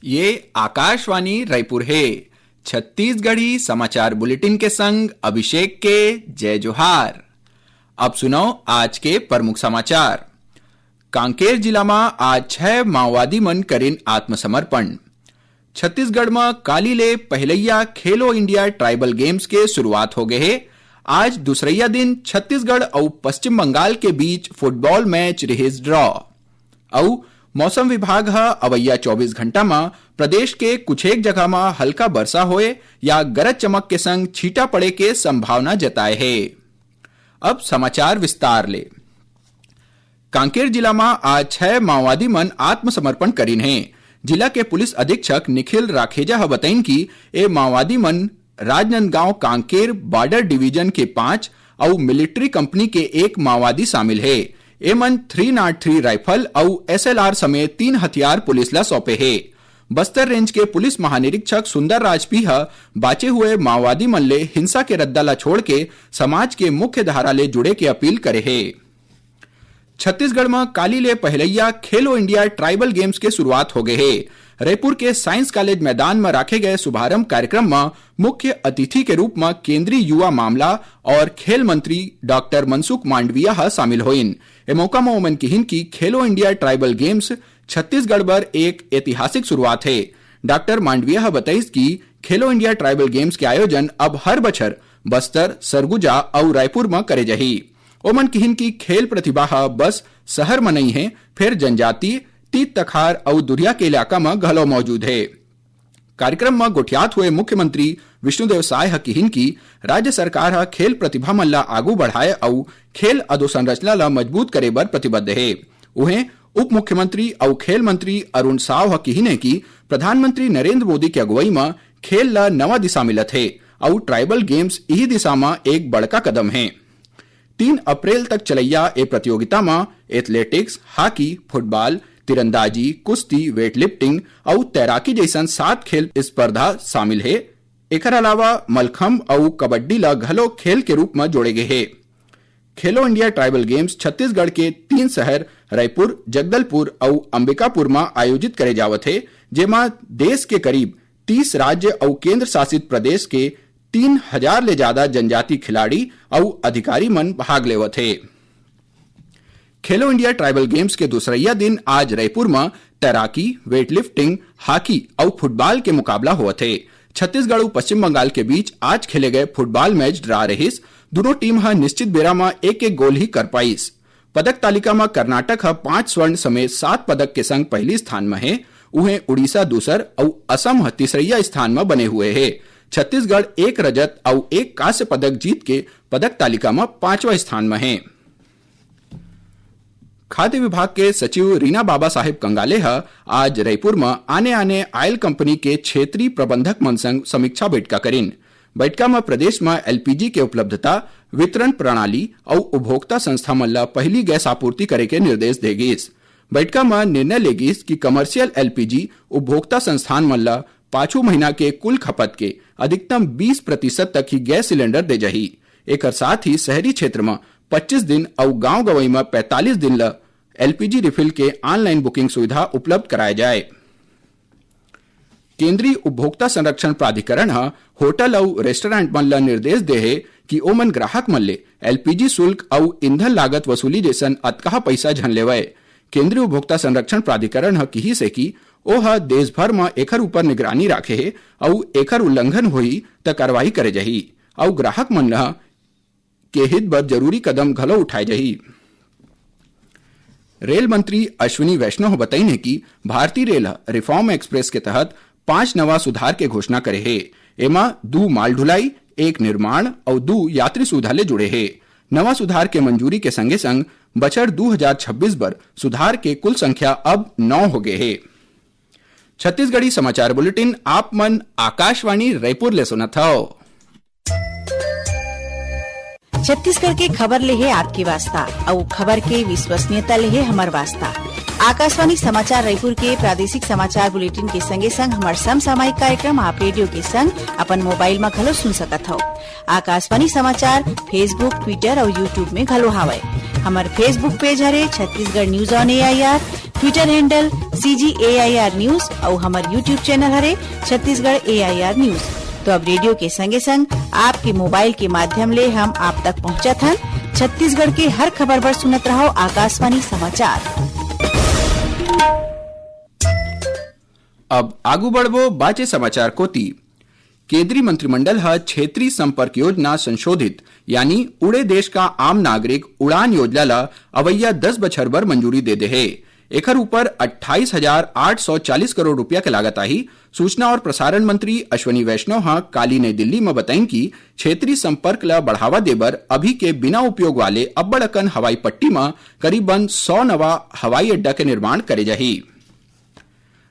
ये आकाशवाणी रायपुर है। छत्तीसगढ़ी समाचार बुलेटिन के संग अभिषेक के जय जोहार। अब सुनो आज के प्रमुख समाचार। कांकेर जिला में आज 6 माओवादी मन करीन आत्मसमर्पण। छत्तीसगढ़ में काली ले पहलैया खेलो इंडिया ट्राइबल गेम्स के शुरुआत हो गए है। आज दूसरैया दिन छत्तीसगढ़ और पश्चिम बंगाल के बीच फुटबॉल मैच रहिस ड्रॉ। और मौसम विभाग अवैया 24 घंटा में प्रदेश के कुछ एक जगह में हल्का वर्षा होए या गरज चमक के संग छींटा पड़े के संभावना जताए है। अब समाचार विस्तार ले। कांकेर जिला में आज 6 माओवादी मन आत्मसमर्पण करीन है। जिला के पुलिस अधीक्षक निखिल राखेजा बताइन कि ए माओवादी मन राजनांदगांव कांकेर बॉर्डर डिवीजन के 5 और मिलिट्री कंपनी के 1 माओवादी शामिल है। एमन 303 राइफल और एसएलआर समेत 3 हथियार पुलिस ला सौंपे है। बस्तर रेंज के पुलिस महानिरीक्षक सुंदर राजपी बाचे हुए माओवादी मन ले हिंसा के रद्दा ला छोड़ के समाज के मुख्य धारा ले जुड़े के अपील करे है। छत्तीसगढ़ में काली ले पहलैया खेलो इंडिया ट्राइबल गेम्स के शुरुआत हो गए है। रायपुर के साइंस कॉलेज मैदान में रखे गए शुभारंभ कार्यक्रम में मुख्य अतिथि के रूप में केंद्रीय युवा मामला और खेल मंत्री डॉक्टर मनसुख मांडविया शामिल होइन। ए मौका में ओमन कहिन की खेलो इंडिया ट्राइबल गेम्स छत्तीसगढ़ बर एक ऐतिहासिक शुरुआत है। डॉक्टर मांडविया बताइस कि खेलो इंडिया ट्राइबल गेम्स के आयोजन अब हर बछर बस्तर, सरगुजा और रायपुर में करे जाही। ओमन कहिन की खेल प्रतिभा बस शहर में नहीं है, फिर जनजाति तीत तखार और दुरिया के इलाका में घलो मौजूद है। कार्यक्रम में गोठियात हुए मुख्यमंत्री विष्णुदेव साय कहिन की राज्य सरकार खेल प्रतिभा मन ला आगू बढ़ाए और खेल अधोसंरचना ला मजबूत करे बर प्रतिबद्ध है। उन्हें उप मुख्यमंत्री और खेल मंत्री अरुण साव कहिने की प्रधानमंत्री नरेंद्र मोदी की अगुवाई में खेल ला नवा दिशा मिलत है और ट्राइबल गेम्स यही दिशा में एक बड़का कदम है। 3 अप्रैल तक चलैया ए प्रतियोगिता में एथलेटिक्स, हॉकी, फुटबॉल, तीरंदाजी, कुश्ती, वेट लिफ्टिंग और तैराकी जैसन 7 खेल स्पर्धा शामिल है। एकर अलावा मलखंब और कबड्डी ला घलो खेल के रूप में जोड़े गए है। खेलो इंडिया ट्राइबल गेम्स छत्तीसगढ़ के 3 शहर रायपुर, जगदलपुर और अंबिकापुर में आयोजित करे जावत है, जेमा देश के करीब 30 राज्य और केंद्र शासित प्रदेश के 3000 ले ज्यादा जनजाति खिलाड़ी और अधिकारी मन भाग लेवत है। खेलो इंडिया ट्राइबल गेम्स के दूसरैया दिन आज रायपुर में तैराकी, वेट लिफ्टिंग, हॉकी और फुटबॉल के मुकाबला हुआ थे। छत्तीसगढ़ और पश्चिम बंगाल के बीच आज खेले गए फुटबॉल मैच ड्रा रहिस। दोनों टीम निश्चित बेरा में एक गोल ही कर पाइस। पदक तालिका में कर्नाटक 5 स्वर्ण समेत 7 पदक के संग पहली स्थान में है। उन्हें उड़ीसा दूसर और असम तीसरैया स्थान में बने हुए है। छत्तीसगढ़ 1 रजत और 1 कांस्य पदक जीत के पदक तालिका में 5वां स्थान में है। खाद्य विभाग के सचिव रीना बाबा साहेब कंगाले आज रायपुर में आने आयल कंपनी के क्षेत्रीय प्रबंधक मन संग समीक्षा बैठका करीन। बैठका में प्रदेश में एलपीजी के उपलब्धता, वितरण प्रणाली और उपभोक्ता संस्था मन ला पहली गैस आपूर्ति करे के निर्देश देगिस। बैठका में निर्णय लेगिस कि कमर्शियल एलपीजी उपभोक्ता संस्थान मन ला 5 महीना के कुल खपत के अधिकतम 20% तक ही गैस सिलेंडर दे जाही। एक साथ ही शहरी क्षेत्र में 25 दिन और गांव गवई में 45 दिन ला एलपीजी रिफिल के ऑनलाइन बुकिंग सुविधा उपलब्ध कराया जाए। केंद्रीय उपभोक्ता संरक्षण प्राधिकरण होटल और रेस्टोरेंट मन ला निर्देश दे है कि ओमन ग्राहक मन ले एलपीजी शुल्क और ईंधन लागत वसूली जैसन अतकहा पैसा झन लेवय। केंद्रीय उपभोक्ता संरक्षण प्राधिकरण कही से कि ओह देश भर में एकर ऊपर निगरानी राखे है और एकर उल्लंघन होई त कार्रवाई करे जाही और ग्राहक मन के हित बर जरूरी कदम घलो उठाए जाही। रेल मंत्री अश्विनी वैष्णव बताइने कि भारतीय रेल रिफॉर्म एक्सप्रेस के तहत 5 नवा सुधार के घोषणा करे है। एमा 2 माल ढुलाई, 1 निर्माण और 2 यात्री सुविधा ले जुड़े है। नवा सुधार के मंजूरी के संगे संग बछड़ 2026 बर सुधार के कुल संख्या अब 9 हो गए है। छत्तीसगढ़ी समाचार बुलेटिन आप मन आकाशवाणी रायपुर ले सुनत हव। छत्तीसगढ़ के खबर ले है आपकी वास्ता और खबर के विश्वसनीयता ले है हमार वास्ता। आकाशवाणी समाचार रायपुर के प्रादेशिक समाचार बुलेटिन के संगे संग हमार समसामयिक कार्यक्रम आप रेडियो के संग अपन मोबाइल में घलो सुन सकत हो। आकाशवाणी समाचार फेसबुक, ट्विटर और यूट्यूब में घलो हावय। हमार फेसबुक पेज हरे Chhattisgarh news on AIR, Twitter handle CGAIR news और हमार यूट्यूब चैनल हरे छत्तीसगढ़ AIR न्यूज। तो अब रेडियो के संगे संग आपके मोबाइल के माध्यम ले हम आप तक पहुंचत हन। छत्तीसगढ़ के हर खबर पर सुनत रहो आकाशवाणी समाचार। अब आगू बढ़बो बाचे समाचार कोती। केंद्रीय मंत्रिमंडल क्षेत्रीय संपर्क योजना संशोधित यानी उड़े देश का आम नागरिक उड़ान योजना ला अवैया 10 बछर बर मंजूरी दे दे है। एकर ऊपर 28,840 करोड़ रुपया के लागत आई। सूचना और प्रसारण मंत्री अश्वनी वैष्णव काली नई दिल्ली में बताइन कि क्षेत्रीय संपर्क ला बढ़ावा देबर अभी के बिना उपयोग वाले अब्बड़ अकन हवाई पट्टी में करीबन 100 नवा हवाई अड्डा के निर्माण करे जाही।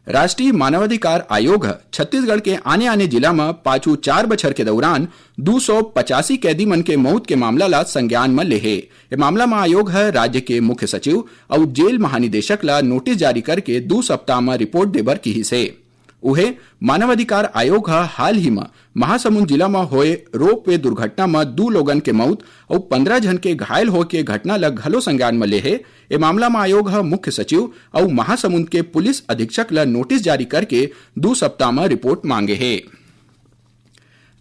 राष्ट्रीय मानवाधिकार आयोग छत्तीसगढ़ के आने आने जिला में पाछू 4 बछर के दौरान 285 कैदी मन के मौत के मामला ला संज्ञान में लेहे। ये मामला में आयोग राज्य के मुख्य सचिव और जेल महानिदेशक ला नोटिस जारी करके 2 सप्ताह में रिपोर्ट देबर की ही से। उहे मानवाधिकार आयोग हाल ही में महासमुंद जिला में होए रोपवे दुर्घटना में 2 लोगन के मौत और 15 जन के घायल हो के घटना ला घलो संज्ञान में लेहे। ए मामला में आयोग मुख्य सचिव और महासमुंद के पुलिस अधीक्षक ला नोटिस जारी करके 2 सप्ताह में रिपोर्ट मांगे है।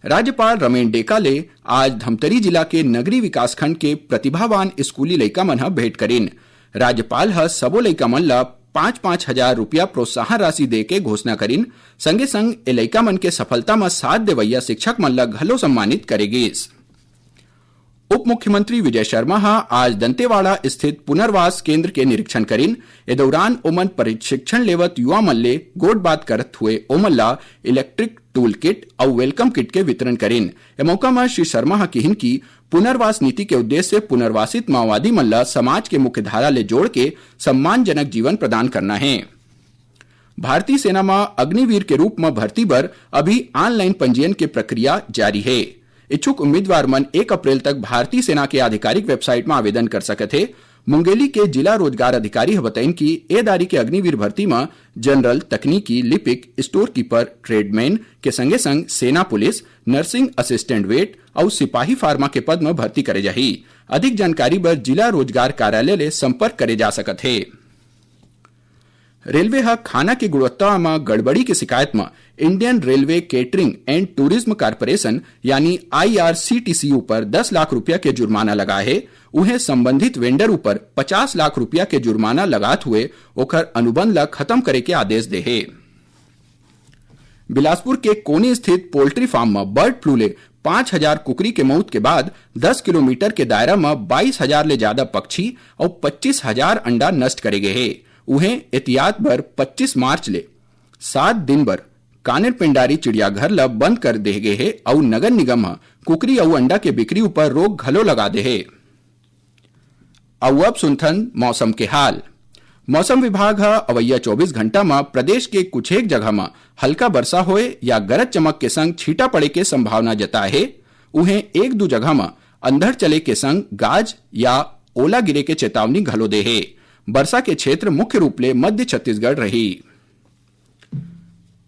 राज्यपाल रमेन डेका ले आज धमतरी जिला के नगरी विकास खंड के प्रतिभावान स्कूली लइका मन भेंट करेन। राज्यपाल सबो लइका मन ला 5-5 हजार रुपया प्रोत्साहन राशि दे के घोषणा करीन। संगे संग ए लइका मन के सफलता में साथ देवैया शिक्षक मन ला घलो सम्मानित करेगीस। उप मुख्यमंत्री विजय शर्मा आज दंतेवाड़ा स्थित पुनर्वास केंद्र के निरीक्षण करीन। ए दौरान ओमन प्रशिक्षण लेवत युवा मन ले गोट बात करत हुए ओमन ला इलेक्ट्रिक टूल किट और वेलकम किट के वितरण करीन। ए मौका में श्री शर्मा कहिन की पुनर्वास नीति के उद्देश्य से पुनर्वासित माओवादी मन ला समाज के मुख्य धारा ले जोड़ के सम्मानजनक जीवन प्रदान करना है। भारतीय सेना में अग्निवीर के रूप में भर्ती पर अभी ऑनलाइन पंजीयन की प्रक्रिया जारी है। इच्छुक उम्मीदवार मन 1 अप्रैल तक भारतीय सेना के आधिकारिक वेबसाइट में आवेदन कर सकते हैं। मुंगेली के जिला रोजगार अधिकारी बताइन कि ए दारी के अग्निवीर भर्ती में जनरल, तकनीकी, लिपिक, स्टोर कीपर, ट्रेडमैन के संगे संग सेना पुलिस, नर्सिंग असिस्टेंट वेट और सिपाही फार्मा के पद में भर्ती करे जाही। अधिक जानकारी बर जिला रोजगार कार्यालय ले संपर्क करे जा सकत है। रेलवे खाना की गुणवत्ता में गड़बड़ी की शिकायत में Indian railway catering and tourism corporation यानी IRCTC ऊपर 10 लाख रुपया के जुर्माना लगा है। उन्हें संबंधित वेंडर ऊपर 50 लाख रुपया के जुर्माना लगात हुए ओकर अनुबंध ला खत्म करे के आदेश दे है। बिलासपुर के कोनी स्थित पोल्ट्री फार्म में बर्ड फ्लू ले 5,000 कुकरी के मौत के बाद 10 किलोमीटर के दायरा में 22,000 ले ज्यादा पक्षी और 25,000 अंडा नष्ट करे गए है। उन्हें एहतियात बर 25 मार्च ले 7 दिन बर कानेर पिंडारी चिड़ियाघर ला बंद कर दे गए है और नगर निगम कुकरी और अंडा के बिक्री ऊपर रोक घलो लगा दे है। अब सुनथन मौसम के हाल। मौसम विभाग अवैया 24 घंटा में प्रदेश के कुछ एक जगह में हल्का वर्षा होए या गरज चमक के संग छींटा पड़े के संभावना जताए है। उन्हें 1-2 जगह में अंधड़ चले के संग गाज या ओला गिरे के चेतावनी घलो दे है। वर्षा के क्षेत्र मुख्य रूप ले मध्य छत्तीसगढ़ रही।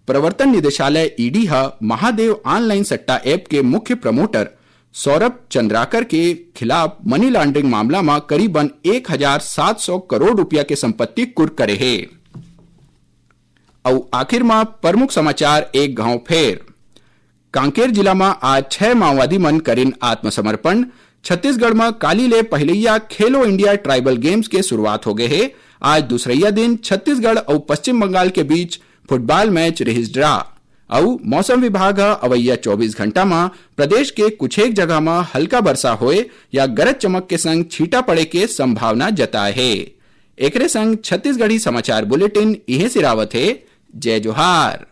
प्रवर्तन निदेशालय ईडी महादेव ऑनलाइन सट्टा ऐप के मुख्य प्रमोटर सौरभ चंद्राकर के खिलाफ मनी लॉन्ड्रिंग मामला में करीबन 1,700 करोड़ रुपया के संपत्ति कुर्क करे है। और आखिर में प्रमुख समाचार एक गांव फेर। कांकेर जिला में आज 6 माओवादी मन करीन आत्मसमर्पण। छत्तीसगढ़ में काली ले पहलैया खेलो इंडिया ट्राइबल गेम्स के शुरुआत हो गए है। आज दूसरैया दिन छत्तीसगढ़ और पश्चिम बंगाल के बीच फुटबॉल मैच रहिस ड्रा। और मौसम विभाग अवैया 24 घंटा में प्रदेश के कुछ एक जगह में हल्का वर्षा होए या गरज चमक के संग छींटा पड़े के संभावना जताए है। एकरे संग छत्तीसगढ़ी समाचार बुलेटिन इहे सिरावत है। जय जोहार।